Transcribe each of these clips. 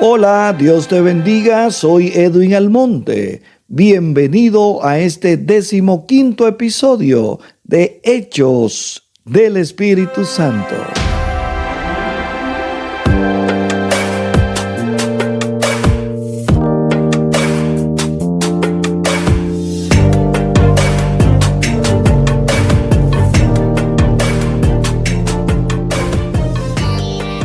Hola, Dios te bendiga, soy Edwin Almonte. Bienvenido a este 15º episodio de Hechos del Espíritu Santo.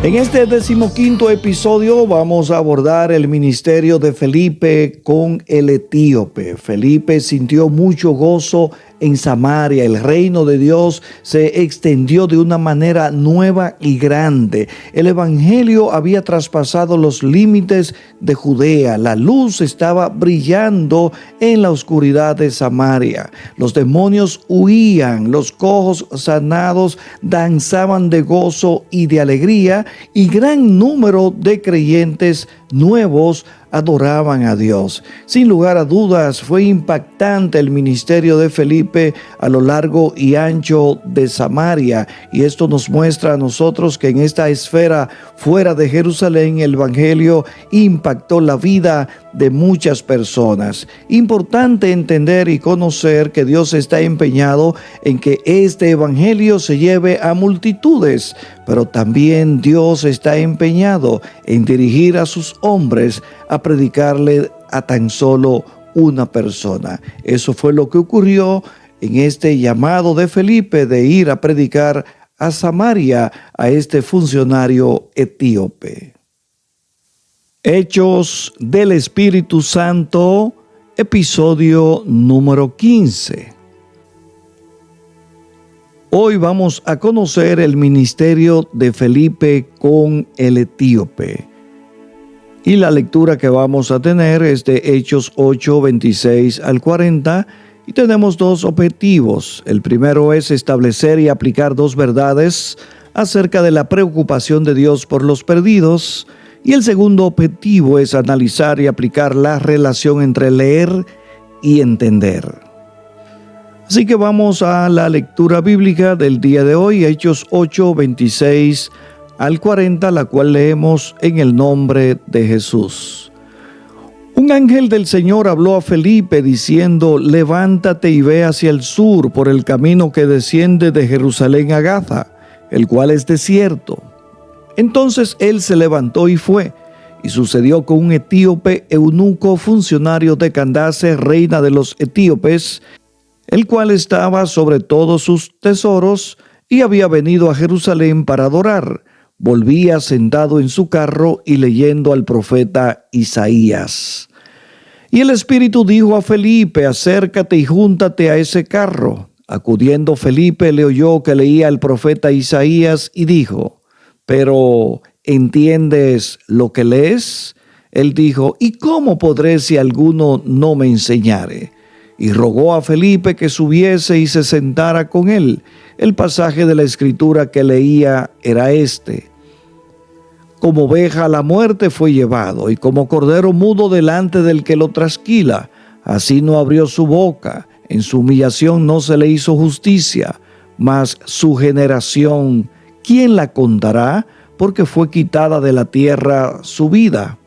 En este 15º episodio vamos a abordar el ministerio de Felipe con el etíope. Felipe sintió mucho gozo en Samaria. El reino de Dios se extendió de una manera nueva y grande. El evangelio había traspasado los límites de Judea. La luz estaba brillando en la oscuridad de Samaria. Los demonios huían, los cojos sanados danzaban de gozo y de alegría, y gran número de creyentes nuevos adoraban a Dios. Sin lugar a dudas, fue impactante el ministerio de Felipe a lo largo y ancho de Samaria, y esto nos muestra a nosotros que en esta esfera fuera de Jerusalén el evangelio impactó la vida de muchas personas. Importante entender y conocer que Dios está empeñado en que este evangelio se lleve a multitudes, pero también Dios está empeñado en dirigir a sus hombres a predicarle a tan solo una persona. Eso fue lo que ocurrió en este llamado de Felipe de ir a predicar a Samaria a este funcionario etíope. Hechos del Espíritu Santo, episodio número 15. Hoy vamos a conocer el ministerio de Felipe con el etíope. Y la lectura que vamos a tener es de Hechos 8, 26 al 40, y tenemos dos objetivos. El primero es establecer y aplicar dos verdades acerca de la preocupación de Dios por los perdidos, y el segundo objetivo es analizar y aplicar la relación entre leer y entender. Así que vamos a la lectura bíblica del día de hoy, Hechos 8, 26 al 40, la cual leemos en el nombre de Jesús. Un ángel del Señor habló a Felipe diciendo: levántate y ve hacia el sur por el camino que desciende de Jerusalén a Gaza, el cual es desierto. Entonces él se levantó y fue, y sucedió con un etíope eunuco, funcionario de Candace, reina de los etíopes, el cual estaba sobre todos sus tesoros y había venido a Jerusalén para adorar. Volvía sentado en su carro y leyendo al profeta Isaías. Y el Espíritu dijo a Felipe: acércate y júntate a ese carro. Acudiendo Felipe le oyó que leía el profeta Isaías y dijo: ¿pero entiendes lo que lees? Él dijo: ¿y cómo podré si alguno no me enseñare? Y rogó a Felipe que subiese y se sentara con él. El pasaje de la Escritura que leía era este: como oveja a la muerte fue llevado, y como cordero mudo delante del que lo trasquila, así no abrió su boca. En su humillación no se le hizo justicia. Mas su generación, ¿quién la contará? Porque fue quitada de la tierra su vida.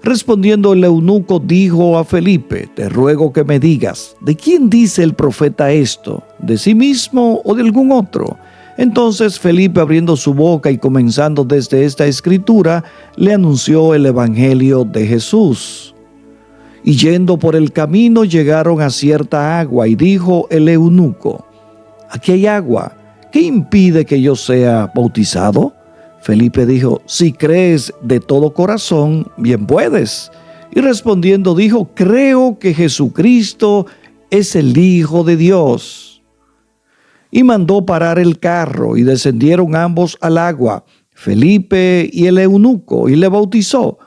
Respondiendo el eunuco dijo a Felipe: te ruego que me digas, ¿de quién dice el profeta esto? ¿De sí mismo o de algún otro? Entonces Felipe, abriendo su boca y comenzando desde esta escritura, le anunció el evangelio de Jesús. Y yendo por el camino llegaron a cierta agua, y dijo el eunuco: aquí hay agua, ¿qué impide que yo sea bautizado? Felipe dijo: si crees de todo corazón, bien puedes. Y respondiendo dijo: creo que Jesucristo es el Hijo de Dios. Y mandó parar el carro, y descendieron ambos al agua, Felipe y el eunuco, y le bautizó.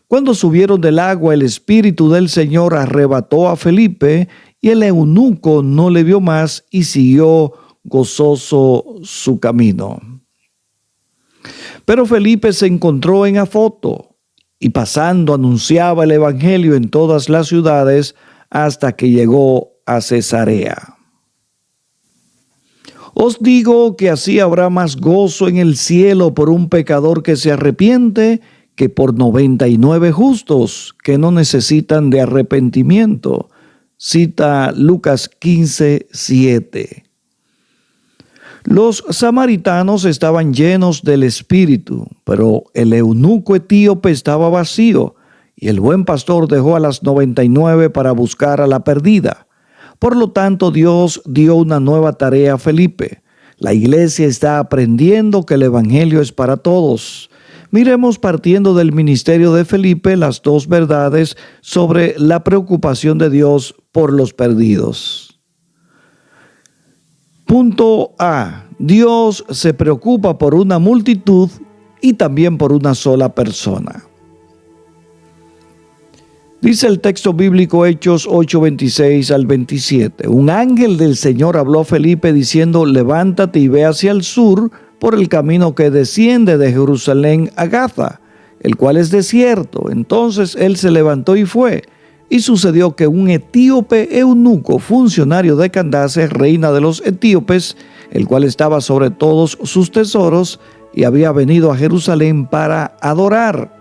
Cuando subieron del agua, el Espíritu del Señor arrebató a Felipe, y el eunuco no le vio más, y siguió gozoso su camino. Pero Felipe se encontró en Afoto, y pasando anunciaba el evangelio en todas las ciudades hasta que llegó a Cesarea. Os digo que así habrá más gozo en el cielo por un pecador que se arrepiente que por 99 justos que no necesitan de arrepentimiento. Cita Lucas 15:7. Los samaritanos estaban llenos del Espíritu, pero el eunuco etíope estaba vacío, y el buen pastor dejó a las 99 para buscar a la perdida. Por lo tanto, Dios dio una nueva tarea a Felipe. La iglesia está aprendiendo que el evangelio es para todos. Miremos, partiendo del ministerio de Felipe, las dos verdades sobre la preocupación de Dios por los perdidos. Punto A. Dios se preocupa por una multitud y también por una sola persona. Dice el texto bíblico Hechos 8:26 al 27. Un ángel del Señor habló a Felipe diciendo: levántate y ve hacia el sur por el camino que desciende de Jerusalén a Gaza, el cual es desierto. Entonces él se levantó y fue. Y sucedió que un etíope eunuco, funcionario de Candace, reina de los etíopes, el cual estaba sobre todos sus tesoros, y había venido a Jerusalén para adorar.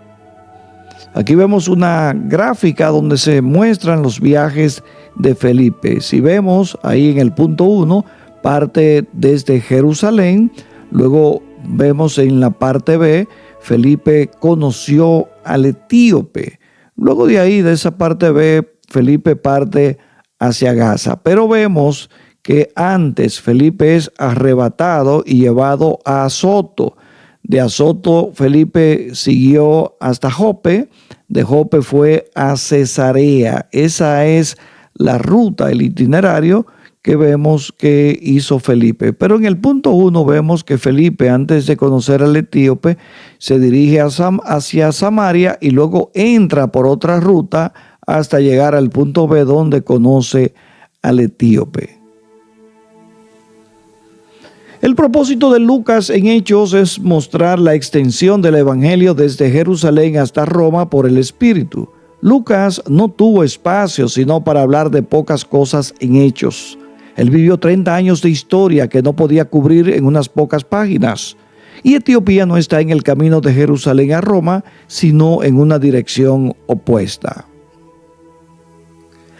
Aquí vemos una gráfica donde se muestran los viajes de Felipe. Si vemos ahí en el punto 1, parte desde Jerusalén. Luego vemos en la parte B, Felipe conoció al etíope. Luego de ahí, de esa parte B, Felipe parte hacia Gaza. Pero vemos que antes Felipe es arrebatado y llevado a Azoto. De Azoto, Felipe siguió hasta Jope. De Jope fue a Cesarea. Esa es la ruta, el itinerario que vemos que hizo Felipe. Pero en el punto 1 vemos que Felipe, antes de conocer al etíope, se dirige hacia Samaria y luego entra por otra ruta hasta llegar al punto B, donde conoce al etíope. El propósito de Lucas en Hechos es mostrar la extensión del evangelio desde Jerusalén hasta Roma por el Espíritu. Lucas no tuvo espacio sino para hablar de pocas cosas en Hechos. Él vivió 30 años de historia que no podía cubrir en unas pocas páginas. Y Etiopía no está en el camino de Jerusalén a Roma, sino en una dirección opuesta.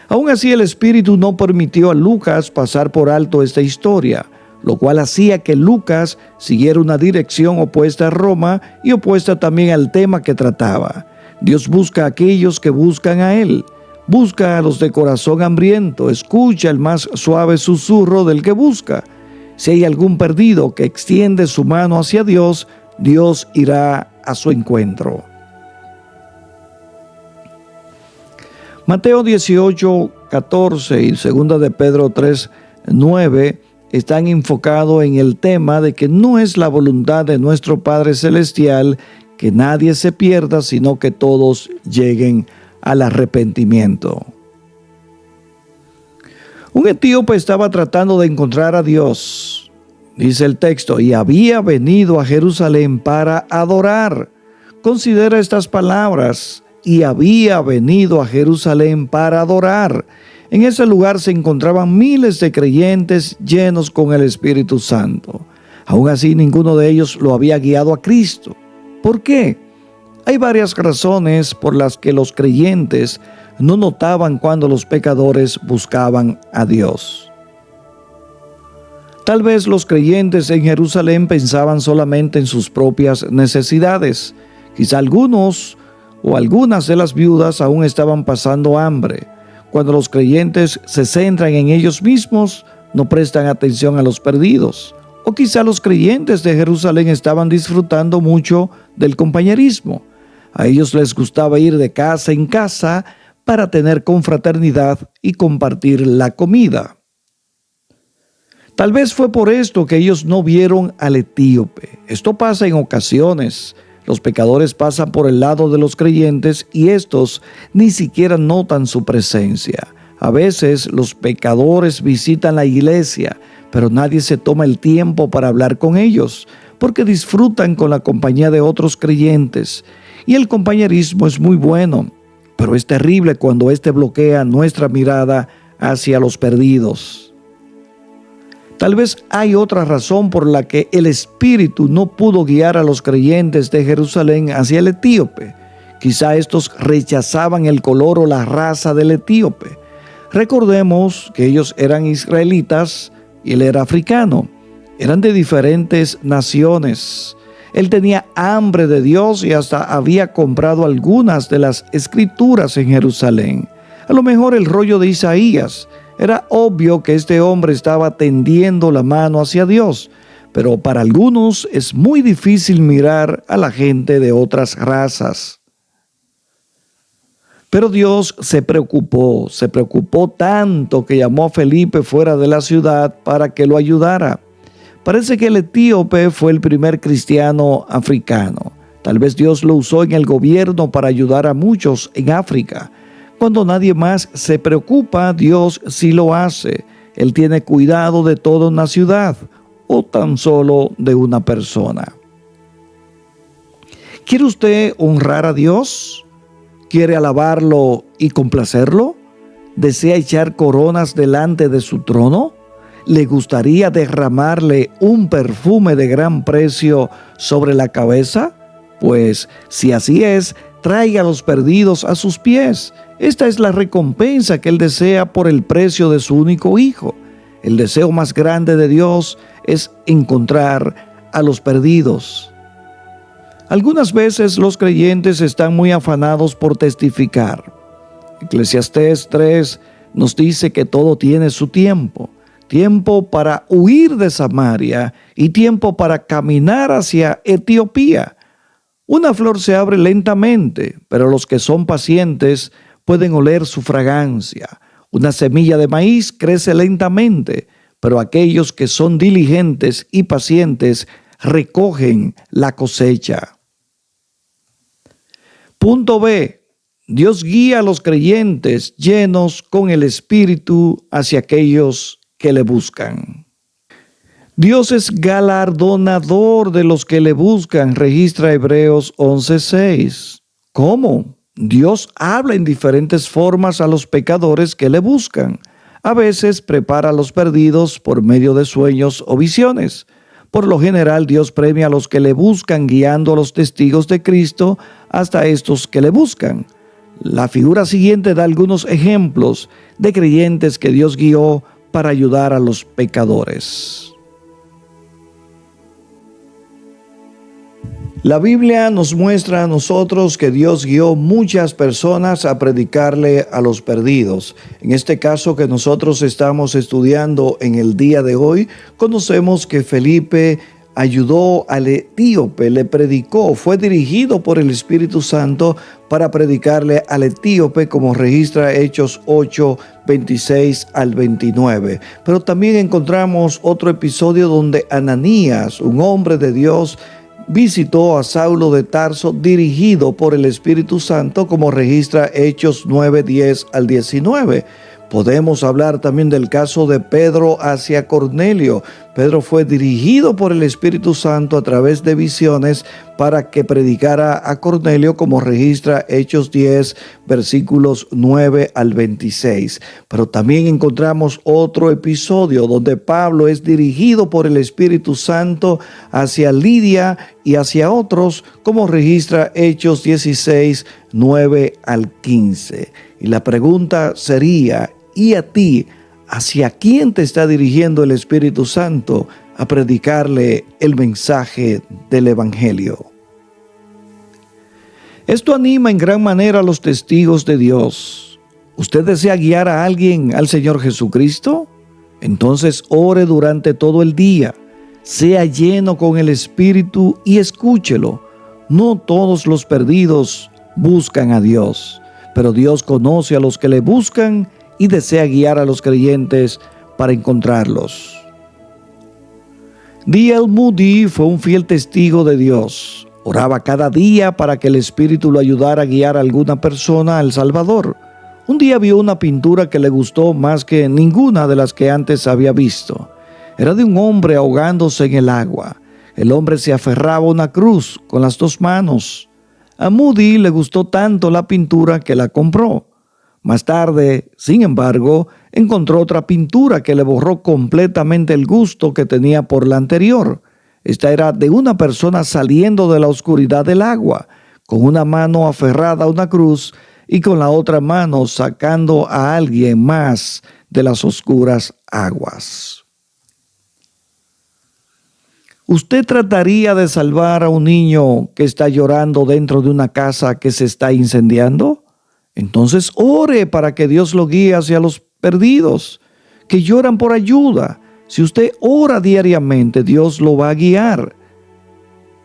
Aún así, el Espíritu no permitió a Lucas pasar por alto esta historia, lo cual hacía que Lucas siguiera una dirección opuesta a Roma y opuesta también al tema que trataba. Dios busca a aquellos que buscan a Él. Busca a los de corazón hambriento, escucha el más suave susurro del que busca. Si hay algún perdido que extiende su mano hacia Dios, Dios irá a su encuentro. Mateo 18:14 y 2 de Pedro 3:9 están enfocados en el tema de que no es la voluntad de nuestro Padre Celestial que nadie se pierda, sino que todos lleguen al arrepentimiento. Un etíope estaba tratando de encontrar a Dios, dice el texto, y había venido a Jerusalén para adorar. Considera estas palabras: y había venido a Jerusalén para adorar. En ese lugar se encontraban miles de creyentes llenos con el Espíritu Santo. Aún así, ninguno de ellos lo había guiado a Cristo. ¿Por qué? Hay varias razones por las que los creyentes no notaban cuando los pecadores buscaban a Dios. Tal vez los creyentes en Jerusalén pensaban solamente en sus propias necesidades. Quizá algunos o algunas de las viudas aún estaban pasando hambre. Cuando los creyentes se centran en ellos mismos, no prestan atención a los perdidos. O quizá los creyentes de Jerusalén estaban disfrutando mucho del compañerismo. A ellos les gustaba ir de casa en casa para tener confraternidad y compartir la comida. Tal vez fue por esto que ellos no vieron al etíope. Esto pasa en ocasiones. Los pecadores pasan por el lado de los creyentes y estos ni siquiera notan su presencia. A veces los pecadores visitan la iglesia, pero nadie se toma el tiempo para hablar con ellos, porque disfrutan con la compañía de otros creyentes. Y el compañerismo es muy bueno, pero es terrible cuando éste bloquea nuestra mirada hacia los perdidos. Tal vez hay otra razón por la que el Espíritu no pudo guiar a los creyentes de Jerusalén hacia el etíope. Quizá estos rechazaban el color o la raza del etíope. Recordemos que ellos eran israelitas y él era africano. Eran de diferentes naciones. Él tenía hambre de Dios y hasta había comprado algunas de las escrituras en Jerusalén. A lo mejor el rollo de Isaías. Era obvio que este hombre estaba tendiendo la mano hacia Dios, pero para algunos es muy difícil mirar a la gente de otras razas. Pero Dios se preocupó tanto que llamó a Felipe fuera de la ciudad para que lo ayudara. Parece que el etíope fue el primer cristiano africano. Tal vez Dios lo usó en el gobierno para ayudar a muchos en África. Cuando nadie más se preocupa, Dios sí lo hace. Él tiene cuidado de toda una ciudad o tan solo de una persona. ¿Quiere usted honrar a Dios? ¿Quiere alabarlo y complacerlo? ¿Desea echar coronas delante de su trono? ¿Le gustaría derramarle un perfume de gran precio sobre la cabeza? Pues si así es, traiga a los perdidos a sus pies. Esta es la recompensa que Él desea por el precio de su único Hijo. El deseo más grande de Dios es encontrar a los perdidos. Algunas veces los creyentes están muy afanados por testificar. Eclesiastés 3 nos dice que todo tiene su tiempo. Tiempo para huir de Samaria y tiempo para caminar hacia Etiopía. Una flor se abre lentamente, pero los que son pacientes pueden oler su fragancia. Una semilla de maíz crece lentamente, pero aquellos que son diligentes y pacientes recogen la cosecha. Punto B. Dios guía a los creyentes llenos con el Espíritu hacia aquellos que le buscan. Dios es galardonador de los que le buscan, registra Hebreos 11:6. ¿Cómo? Dios habla en diferentes formas a los pecadores que le buscan. A veces prepara a los perdidos por medio de sueños o visiones. Por lo general, Dios premia a los que le buscan, guiando a los testigos de Cristo hasta estos que le buscan. La figura siguiente da algunos ejemplos de creyentes que Dios guió para ayudar a los pecadores. La Biblia nos muestra a nosotros que Dios guió muchas personas a predicarle a los perdidos. En este caso que nosotros estamos estudiando en el día de hoy, conocemos que Felipe ayudó al etíope, le predicó, fue dirigido por el Espíritu Santo para predicarle al etíope, como registra Hechos 8, 26 al 29. Pero también encontramos otro episodio donde Ananías, un hombre de Dios, visitó a Saulo de Tarso dirigido por el Espíritu Santo, como registra Hechos 9, 10 al 19. Podemos hablar también del caso de Pedro hacia Cornelio. Pedro fue dirigido por el Espíritu Santo a través de visiones para que predicara a Cornelio, como registra Hechos 10, versículos 9 al 26. Pero también encontramos otro episodio donde Pablo es dirigido por el Espíritu Santo hacia Lidia y hacia otros, como registra Hechos 16, 9 al 15. Y la pregunta sería: ¿y a ti, hacia quién te está dirigiendo el Espíritu Santo a predicarle el mensaje del Evangelio? Esto anima en gran manera a los testigos de Dios. ¿Usted desea guiar a alguien al Señor Jesucristo? Entonces ore durante todo el día, sea lleno con el Espíritu y escúchelo. No todos los perdidos buscan a Dios, pero Dios conoce a los que le buscan y desea guiar a los creyentes para encontrarlos. D.L. Moody fue un fiel testigo de Dios. Oraba cada día para que el Espíritu lo ayudara a guiar a alguna persona al Salvador. Un día vio una pintura que le gustó más que ninguna de las que antes había visto. Era de un hombre ahogándose en el agua. El hombre se aferraba a una cruz con las dos manos. A Moody le gustó tanto la pintura que la compró. Más tarde, sin embargo, encontró otra pintura que le borró completamente el gusto que tenía por la anterior. Esta era de una persona saliendo de la oscuridad del agua, con una mano aferrada a una cruz y con la otra mano sacando a alguien más de las oscuras aguas. ¿Usted trataría de salvar a un niño que está llorando dentro de una casa que se está incendiando? Entonces ore para que Dios lo guíe hacia los perdidos, que lloran por ayuda. Si usted ora diariamente, Dios lo va a guiar.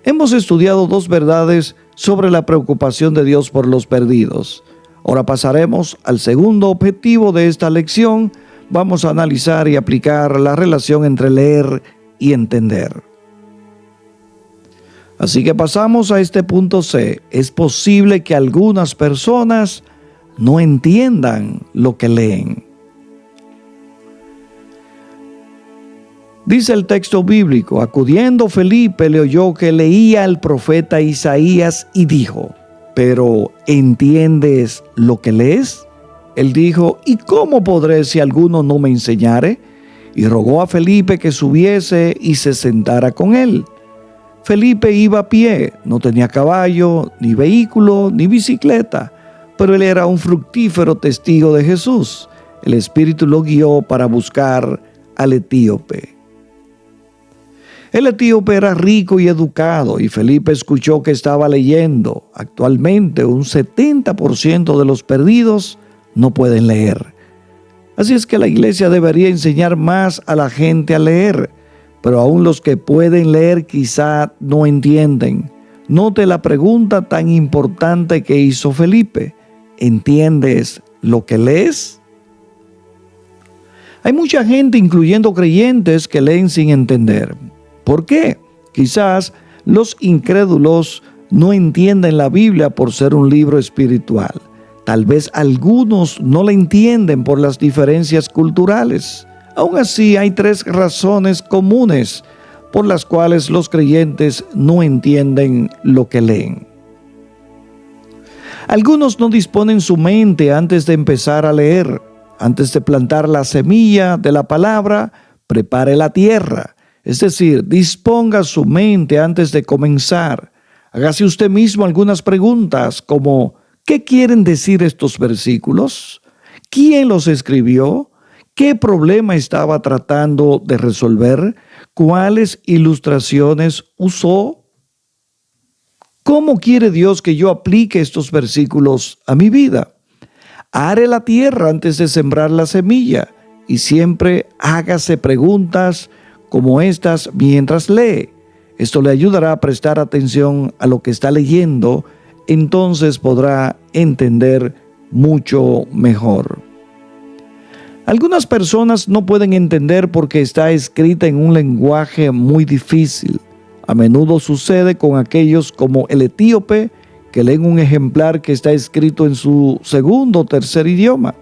Hemos estudiado dos verdades sobre la preocupación de Dios por los perdidos. Ahora pasaremos al segundo objetivo de esta lección. Vamos a analizar y aplicar la relación entre leer y entender. Así que pasamos a este punto C. Es posible que algunas personas no entiendan lo que leen. Dice el texto bíblico: acudiendo Felipe le oyó que leía el profeta Isaías y dijo: ¿pero entiendes lo que lees? Él dijo: ¿y cómo podré si alguno no me enseñare? Y rogó a Felipe que subiese y se sentara con él. Felipe iba a pie, no tenía caballo, ni vehículo, ni bicicleta, pero él era un fructífero testigo de Jesús. El Espíritu lo guió para buscar al etíope. El etíope era rico y educado, y Felipe escuchó que estaba leyendo. Actualmente, un 70% de los perdidos no pueden leer. Así es que la iglesia debería enseñar más a la gente a leer, pero aún los que pueden leer quizá no entienden. Note la pregunta tan importante que hizo Felipe: ¿entiendes lo que lees? Hay mucha gente, incluyendo creyentes, que leen sin entender. ¿Por qué? Quizás los incrédulos no entienden la Biblia por ser un libro espiritual. Tal vez algunos no la entienden por las diferencias culturales. Aún así, hay tres razones comunes por las cuales los creyentes no entienden lo que leen. Algunos no disponen su mente antes de empezar a leer. Antes de plantar la semilla de la palabra, prepare la tierra. Es decir, disponga su mente antes de comenzar. Hágase usted mismo algunas preguntas como: ¿qué quieren decir estos versículos? ¿Quién los escribió? ¿Qué problema estaba tratando de resolver? ¿Cuáles ilustraciones usó? ¿Cómo quiere Dios que yo aplique estos versículos a mi vida? Are la tierra antes de sembrar la semilla y siempre hágase preguntas como estas mientras lee. Esto le ayudará a prestar atención a lo que está leyendo, entonces podrá entender mucho mejor. Algunas personas no pueden entender porque está escrita en un lenguaje muy difícil. A menudo sucede con aquellos como el etíope, que leen un ejemplar que está escrito en su segundo o tercer idioma.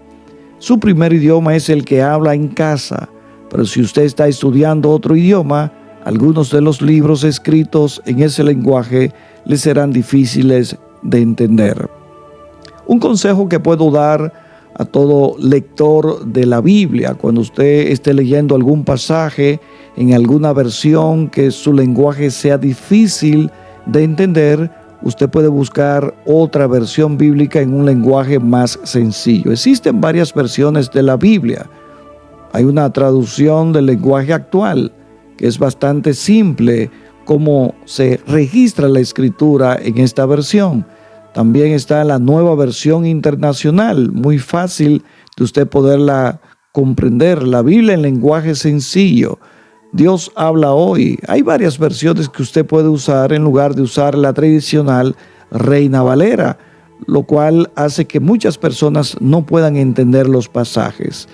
Su primer idioma es el que habla en casa, pero si usted está estudiando otro idioma, algunos de los libros escritos en ese lenguaje le serán difíciles de entender. Un consejo que puedo dar a todo lector de la Biblia: cuando usted esté leyendo algún pasaje en alguna versión que su lenguaje sea difícil de entender, usted puede buscar otra versión bíblica en un lenguaje más sencillo. Existen varias versiones de la Biblia. Hay una traducción del lenguaje actual que es bastante simple cómo se registra la escritura en esta versión. También está la nueva versión internacional, muy fácil de usted poderla comprender. La Biblia en lenguaje sencillo. Dios habla hoy. Hay varias versiones que usted puede usar en lugar de usar la tradicional Reina Valera, lo cual hace que muchas personas no puedan entender los pasajes.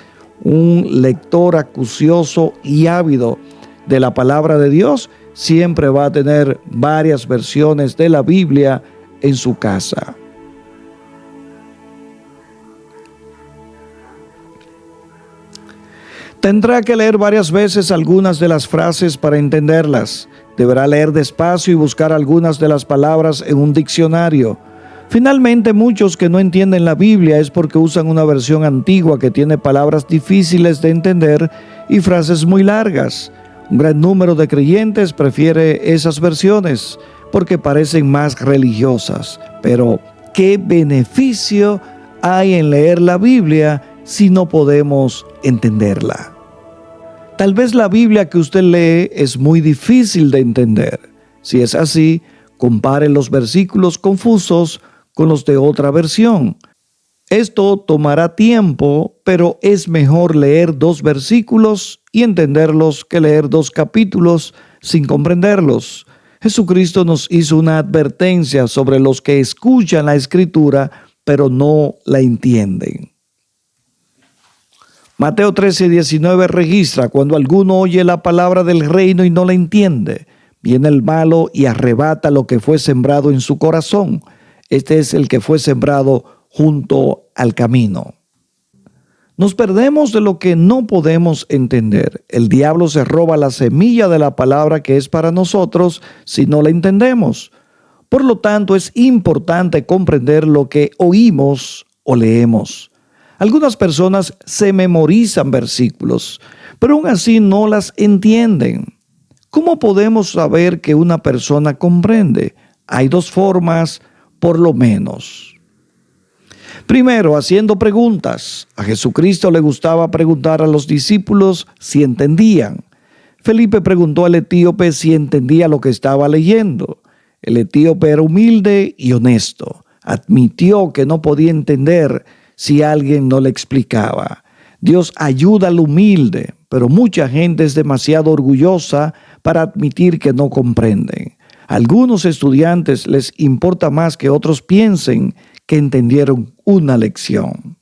Un lector acucioso y ávido de la palabra de Dios siempre va a tener varias versiones de la Biblia en su casa. Tendrá que leer varias veces algunas de las frases para entenderlas. Deberá leer despacio y buscar algunas de las palabras en un diccionario. Finalmente, muchos que no entienden la Biblia es porque usan una versión antigua que tiene palabras difíciles de entender y frases muy largas. Un gran número de creyentes prefiere esas versiones, porque parecen más religiosas. Pero, ¿qué beneficio hay en leer la Biblia si no podemos entenderla? Tal vez la Biblia que usted lee es muy difícil de entender. Si es así, compare los versículos confusos con los de otra versión. Esto tomará tiempo, pero es mejor leer 2 versículos y entenderlos que leer 2 capítulos sin comprenderlos. Jesucristo nos hizo una advertencia sobre los que escuchan la Escritura, pero no la entienden. Mateo 13:19 registra: cuando alguno oye la palabra del reino y no la entiende, viene el malo y arrebata lo que fue sembrado en su corazón. Este es el que fue sembrado junto al camino. Nos perdemos de lo que no podemos entender. El diablo se roba la semilla de la palabra que es para nosotros si no la entendemos. Por lo tanto, es importante comprender lo que oímos o leemos. Algunas personas se memorizan versículos, pero aún así no las entienden. ¿Cómo podemos saber que una persona comprende? Hay 2 formas, por lo menos. Primero, haciendo preguntas. A Jesucristo le gustaba preguntar a los discípulos si entendían. Felipe preguntó al etíope si entendía lo que estaba leyendo. El etíope era humilde y honesto. Admitió que no podía entender si alguien no le explicaba. Dios ayuda al humilde, pero mucha gente es demasiado orgullosa para admitir que no comprenden. A algunos estudiantes les importa más que otros piensen que entendieron una lección.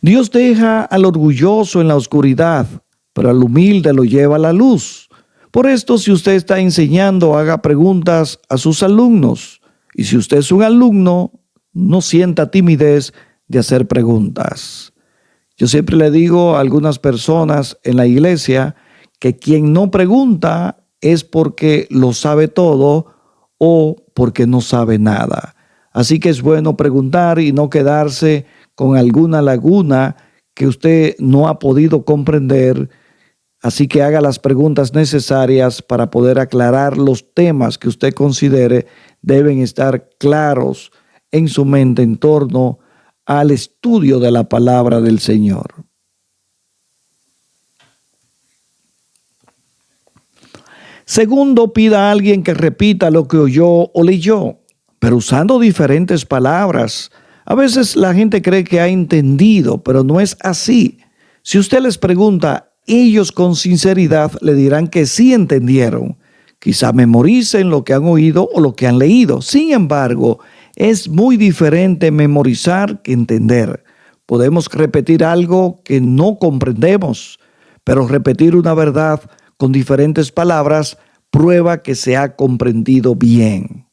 Dios deja al orgulloso en la oscuridad, pero al humilde lo lleva a la luz. Por esto, si usted está enseñando, haga preguntas a sus alumnos. Y si usted es un alumno, no sienta timidez de hacer preguntas. Yo siempre le digo a algunas personas en la iglesia que quien no pregunta es porque lo sabe todo o porque no sabe nada. Así que es bueno preguntar y no quedarse con alguna laguna que usted no ha podido comprender. Así que haga las preguntas necesarias para poder aclarar los temas que usted considere deben estar claros en su mente en torno al estudio de la palabra del Señor. Segundo, pida a alguien que repita lo que oyó o leyó, pero usando diferentes palabras. A veces la gente cree que ha entendido, pero no es así. Si usted les pregunta, ellos con sinceridad le dirán que sí entendieron. Quizá memoricen lo que han oído o lo que han leído. Sin embargo, es muy diferente memorizar que entender. Podemos repetir algo que no comprendemos, pero repetir una verdad con diferentes palabras prueba que se ha comprendido bien.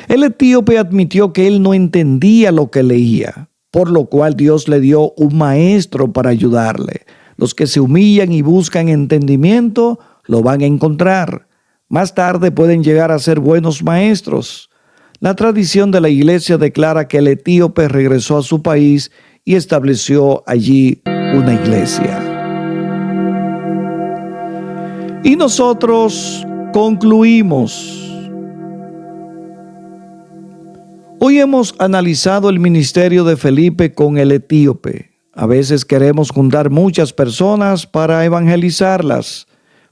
El etíope admitió que él no entendía lo que leía, por lo cual Dios le dio un maestro para ayudarle. Los que se humillan y buscan entendimiento lo van a encontrar. Más tarde pueden llegar a ser buenos maestros. La tradición de la iglesia declara que el etíope regresó a su país y estableció allí una iglesia. Y nosotros concluimos. Hoy hemos analizado el ministerio de Felipe con el etíope. A veces queremos juntar muchas personas para evangelizarlas,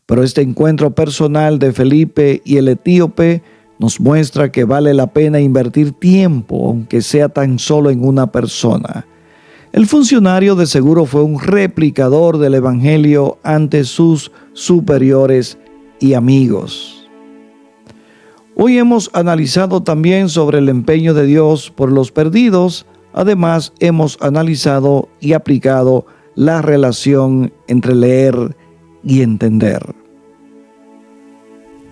pero este encuentro personal de Felipe y el etíope nos muestra que vale la pena invertir tiempo, aunque sea tan solo en una persona. El funcionario de seguro fue un replicador del evangelio ante sus superiores y amigos. Hoy hemos analizado también sobre el empeño de Dios por los perdidos. Además, hemos analizado y aplicado la relación entre leer y entender.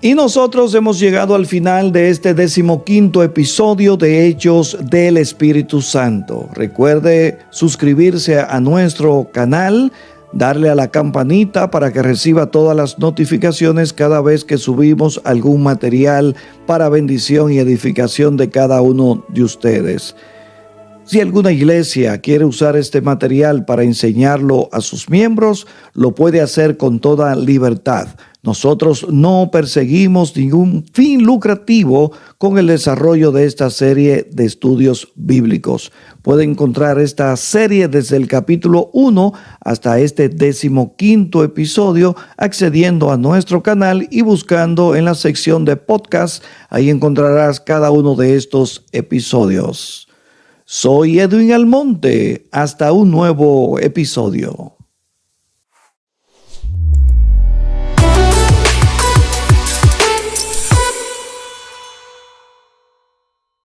Y nosotros hemos llegado al final de este 15º episodio de Hechos del Espíritu Santo. Recuerde suscribirse a nuestro canal, darle a la campanita para que reciba todas las notificaciones cada vez que subimos algún material para bendición y edificación de cada uno de ustedes. Si alguna iglesia quiere usar este material para enseñarlo a sus miembros, lo puede hacer con toda libertad. Nosotros no perseguimos ningún fin lucrativo con el desarrollo de esta serie de estudios bíblicos. Puede encontrar esta serie desde el capítulo 1 hasta este 15º episodio accediendo a nuestro canal y buscando en la sección de podcast. Ahí encontrarás cada uno de estos episodios. Soy Edwin Almonte. Hasta un nuevo episodio.